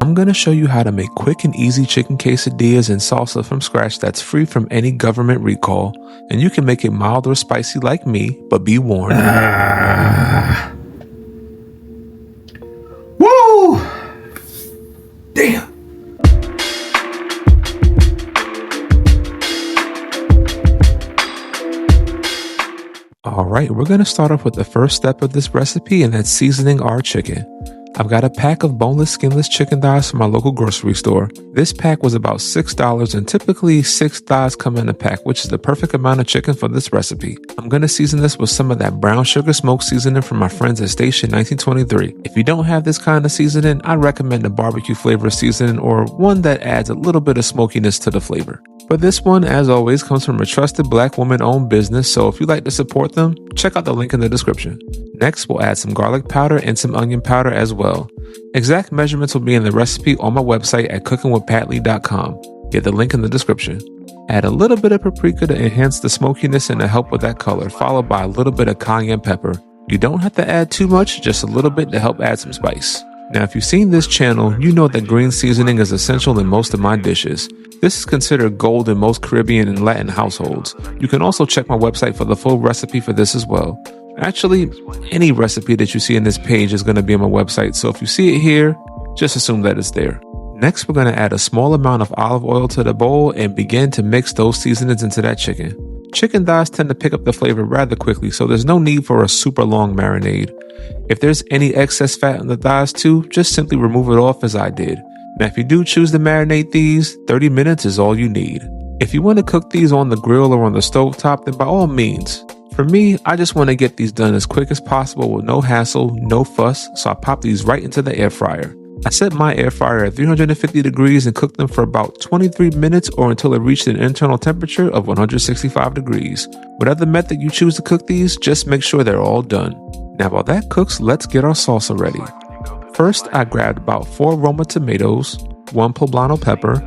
I'm going to show you how to make quick and easy chicken quesadillas and salsa from scratch that's free from any government recall. And you can make it mild or spicy like me, but be warned. Woo! Damn! Alright, we're going to start off with the first step of this recipe, and that's seasoning our chicken. I've got a pack of boneless, skinless chicken thighs from my local grocery store. This pack was about $6, and typically 6 thighs come in a pack, which is the perfect amount of chicken for this recipe. I'm going to season this with some of that brown sugar smoke seasoning from my friends at Station 1923. If you don't have this kind of seasoning, I recommend a barbecue flavor seasoning or one that adds a little bit of smokiness to the flavor. But this one, as always, comes from a trusted Black woman-owned business, so if you'd like to support them, check out the link in the description. Next, we'll add some garlic powder and some onion powder as well. Exact measurements will be in the recipe on my website at cookingwithpatley.com. Get the link in the description. Add a little bit of paprika to enhance the smokiness and to help with that color, followed by a little bit of cayenne pepper. You don't have to add too much, just a little bit to help add some spice. Now, if you've seen this channel, you know that green seasoning is essential in most of my dishes. This is considered gold in most Caribbean and Latin households. You can also check my website for the full recipe for this as well. Actually, any recipe that you see in this page is going to be on my website, so if you see it here, just assume that it's there. Next, we're going to add a small amount of olive oil to the bowl and begin to mix those seasonings into that chicken. Chicken thighs tend to pick up the flavor rather quickly, so there's no need for a super long marinade. If there's any excess fat on the thighs too, just simply remove it off as I did. Now, if you do choose to marinate these, 30 minutes is all you need. If you want to cook these on the grill or on the stovetop, then by all means. For me, I just want to get these done as quick as possible with no hassle, no fuss, so I pop these right into the air fryer. I set my air fryer at 350 degrees and cooked them for about 23 minutes or until it reached an internal temperature of 165 degrees. Whatever method you choose to cook these, just make sure they're all done. Now while that cooks, let's get our salsa ready. First, I grabbed about 4 Roma tomatoes, 1 poblano pepper,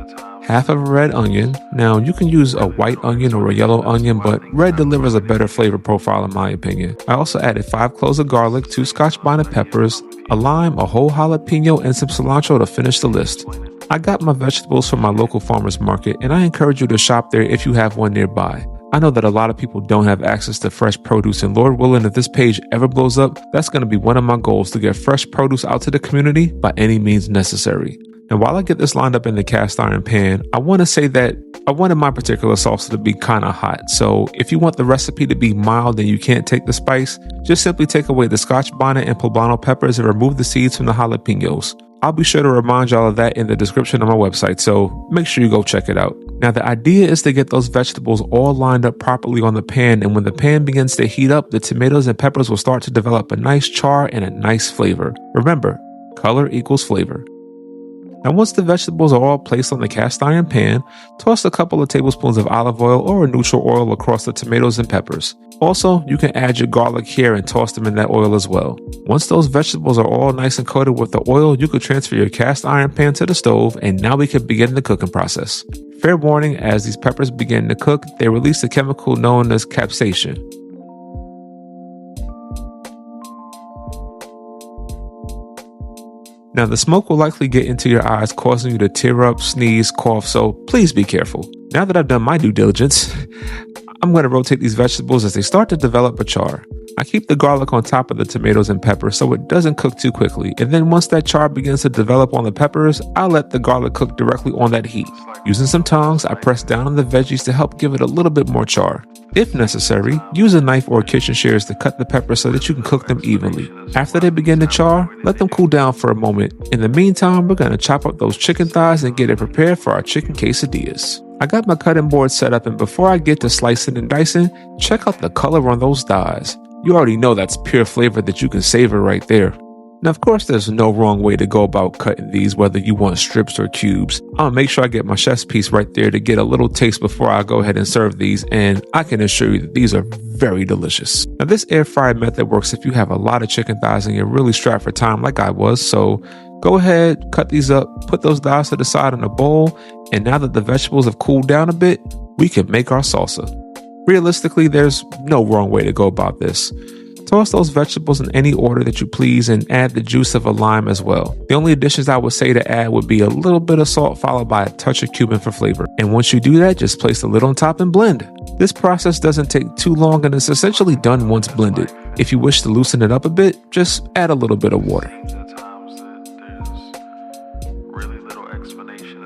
half of a red onion. Now you can use a white onion or a yellow onion, but red delivers a better flavor profile in my opinion. I also added 5 cloves of garlic, 2 Scotch bonnet peppers, a lime, a whole jalapeno, and some cilantro to finish the list. I got my vegetables from my local farmer's market, and I encourage you to shop there if you have one nearby. I know that a lot of people don't have access to fresh produce, and Lord willing, if this page ever blows up, that's going to be one of my goals, to get fresh produce out to the community by any means necessary. And while I get this lined up in the cast iron pan, I want to say that I wanted my particular salsa to be kind of hot. So if you want the recipe to be mild and you can't take the spice, just simply take away the Scotch bonnet and poblano peppers and remove the seeds from the jalapenos. I'll be sure to remind y'all of that in the description of my website, so make sure you go check it out. Now, the idea is to get those vegetables all lined up properly on the pan, and when the pan begins to heat up, the tomatoes and peppers will start to develop a nice char and a nice flavor. Remember, color equals flavor. Now, once the vegetables are all placed on the cast iron pan, toss a couple of tablespoons of olive oil or a neutral oil across the tomatoes and peppers. Also, you can add your garlic here and toss them in that oil as well. Once those vegetables are all nice and coated with the oil, you could transfer your cast iron pan to the stove, and now we can begin the cooking process. Fair warning, as these peppers begin to cook, they release a chemical known as capsaicin. Now, the smoke will likely get into your eyes, causing you to tear up, sneeze, cough, so please be careful. Now that I've done my due diligence, I'm going to rotate these vegetables as they start to develop a char. I keep the garlic on top of the tomatoes and peppers so it doesn't cook too quickly, and then once that char begins to develop on the peppers, I let the garlic cook directly on that heat. Using some tongs, I press down on the veggies to help give it a little bit more char. If necessary, use a knife or kitchen shears to cut the peppers so that you can cook them evenly. After they begin to char, let them cool down for a moment. In the meantime, we're going to chop up those chicken thighs and get it prepared for our chicken quesadillas. I got my cutting board set up, and before I get to slicing and dicing, check out the color on those thighs. You already know that's pure flavor that you can savor right there. Now, of course, there's no wrong way to go about cutting these, whether you want strips or cubes. I'll make sure I get my chef's piece right there to get a little taste before I go ahead and serve these, and I can assure you that these are very delicious. Now, this air fryer method works if you have a lot of chicken thighs and you're really strapped for time like I was, so go ahead, cut these up, put those thighs to the side in a bowl, and now that the vegetables have cooled down a bit, we can make our salsa. Realistically, there's no wrong way to go about this. Toss those vegetables in any order that you please and add the juice of a lime as well. The only additions I would say to add would be a little bit of salt followed by a touch of cumin for flavor. And once you do that, just place the lid on top and blend. This process doesn't take too long and is essentially done once blended. If you wish to loosen it up a bit, just add a little bit of water.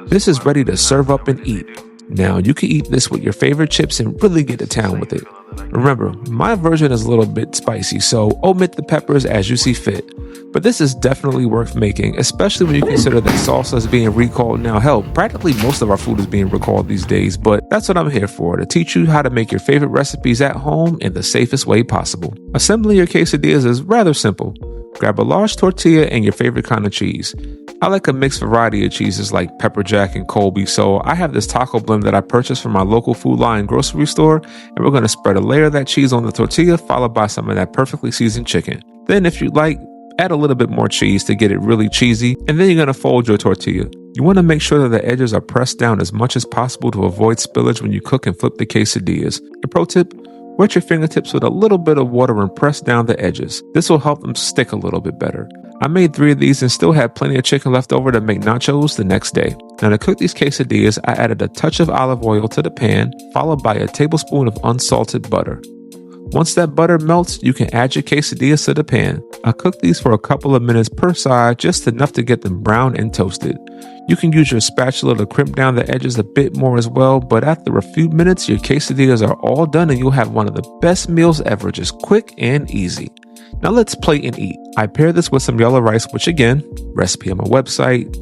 This is ready to serve up and eat. Now, you can eat this with your favorite chips and really get to town with it. Remember, my version is a little bit spicy, so omit the peppers as you see fit. But this is definitely worth making, especially when you consider that salsa is being recalled now. Hell, practically most of our food is being recalled these days, but that's what I'm here for, to teach you how to make your favorite recipes at home in the safest way possible. Assembling your quesadillas is rather simple. Grab a large tortilla and your favorite kind of cheese. I like a mixed variety of cheeses like pepper jack and Colby, so I have this taco blend that I purchased from my local Food Lion grocery store, and we're going to spread a layer of that cheese on the tortilla, followed by some of that perfectly seasoned chicken. Then if you like, add a little bit more cheese to get it really cheesy, and then you're going to fold your tortilla. You want to make sure that the edges are pressed down as much as possible to avoid spillage when you cook and flip the quesadillas. A pro tip: wet your fingertips with a little bit of water and press down the edges. This will help them stick a little bit better. I made 3 of these and still had plenty of chicken left over to make nachos the next day. Now to cook these quesadillas, I added a touch of olive oil to the pan, followed by a tablespoon of unsalted butter. Once that butter melts, you can add your quesadillas to the pan. I cooked these for a couple of minutes per side, just enough to get them brown and toasted. You can use your spatula to crimp down the edges a bit more as well, but after a few minutes, your quesadillas are all done and you'll have one of the best meals ever, just quick and easy. Now let's plate and eat. I pair this with some yellow rice, which again, recipe on my website.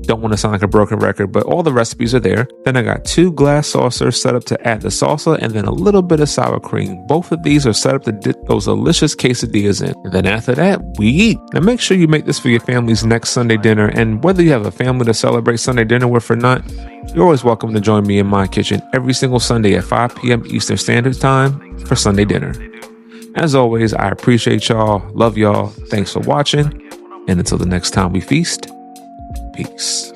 Don't want to sound like a broken record, but all the recipes are there. Then I got 2 glass saucers set up to add the salsa and then a little bit of sour cream. Both of these are set up to dip those delicious quesadillas in. And then after that, we eat. Now make sure you make this for your family's next Sunday dinner. And whether you have a family to celebrate Sunday dinner with or not, you're always welcome to join me in my kitchen every single Sunday at 5 p.m. Eastern Standard Time for Sunday dinner. As always, I appreciate y'all, love y'all, thanks for watching, and until the next time we feast, peace.